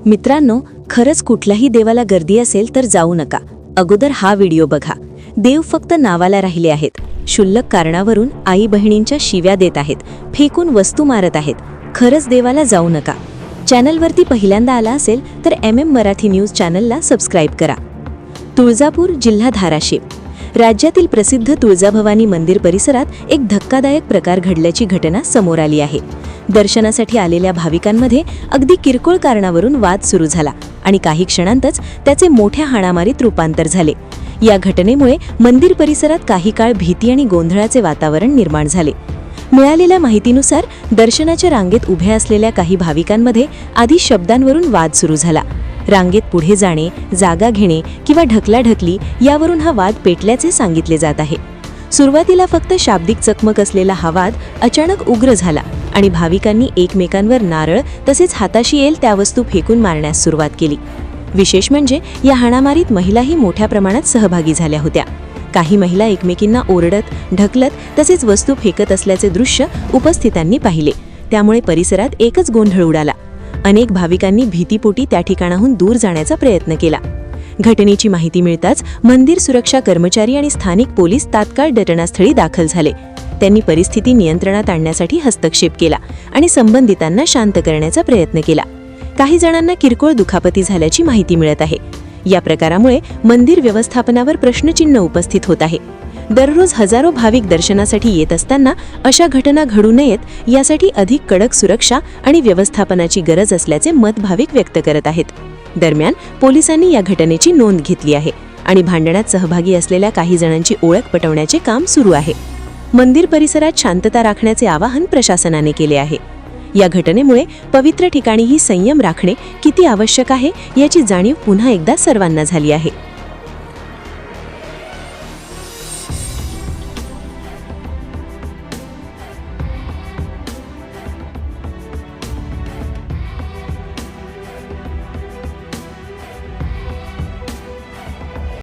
मित्रांनो, खरंच कुठल्याही देवाला गर्दी असेल तर जाऊ नका. अगोदर हा व्हिडिओ बघा. देव फक्त नावाला राहिले आहेत. क्षुल्लक कारणावरून आई बहिणींच्या शिव्या देत आहेत, फेकून वस्तू मारत आहेत. खरंच देवाला जाऊ नका. चॅनलवरती पहिल्यांदा आला असेल तर मराठी न्यूज चॅनलला सबस्क्राईब करा. तुळजापूर, जिल्हा धाराशिव. राज्यातील प्रसिद्ध तुळजाभवानी मंदिर परिसरात एक धक्कादायक प्रकार घडल्याची घटना समोर आली आहे. दर्शनासाठी आलेल्या भाविकांमध्ये अगदी किरकोळ कारणावरून वाद सुरू झाला आणि काही क्षणांतच त्याचे मोठ्या हाणामारीत रूपांतर झाले. या घटनेमुळे मंदिर परिसरात काही काळ भीती आणि गोंधळाचे वातावरण निर्माण झाले. मिळालेल्या माहितीनुसार दर्शनाच्या रांगेत उभ्या असलेल्या काही भाविकांमध्ये आधी शब्दांवरून वाद सुरू झाला. रांगेत पुढे जाणे, जागा घेणे किंवा ढकलाढकली यावरून हा वाद पेटल्याचे सांगितले जात आहे. सुरुवातीला फक्त शाब्दिक चकमक असलेला हा वाद अचानक उग्र झाला आणि भाविकांनी एकमेकांवर नारळ तसेच हाताशी येईल त्या वस्तू फेकून मारण्यास सुरुवात केली. विशेष म्हणजे या हाणामारीत महिलाही मोठ्या प्रमाणात सहभागी झाल्या होत्या. काही महिला एकमेकींना ओरडत, ढकलत तसेच वस्तू फेकत असल्याचे दृश्य उपस्थितांनी पाहिले. त्यामुळे परिसरात एकच गोंधळ उडाला. अनेक भाविकांनी भीतीपोटी त्या ठिकाणाहून दूर जाण्याचा प्रयत्न केला. घटनेची माहिती मिळताच मंदिर सुरक्षा कर्मचारी आणि स्थानिक पोलीस तात्काळ घटनास्थळी दाखल झाले. त्यांनी परिस्थिती नियंत्रणात आणण्यासाठी हस्तक्षेप केला आणि संबंधितांना शांत करण्याचा प्रयत्न केला. काही जणांना किरकोळ दुखापती झाल्याची माहिती मिळत आहे. या प्रकारामुळे मंदिर व्यवस्थापनावर प्रश्नचिन्ह उपस्थित होत आहे. दररोज हजारो भाविक दर्शनासाठी येत असताना अशा घटना घडू नयेत यासाठी अधिक कडक सुरक्षा आणि व्यवस्थापनाची गरज असल्याचे मत भाविक व्यक्त करत आहेत. दरम्यान पोलिसांनी या घटनेची नोंद घेतली आहे आणि भांडणात सहभागी असलेल्या काही जणांची ओळख पटवण्याचे काम सुरू आहे. मंदिर परिसरात शांतता राखण्याचे आवाहन प्रशासनाने केले आहे. या घटनेमुळे पवित्र ठिकाणीही संयम राखणे किती आवश्यक आहे याची जाणीव पुन्हा एकदा सर्वांना झाली आहे.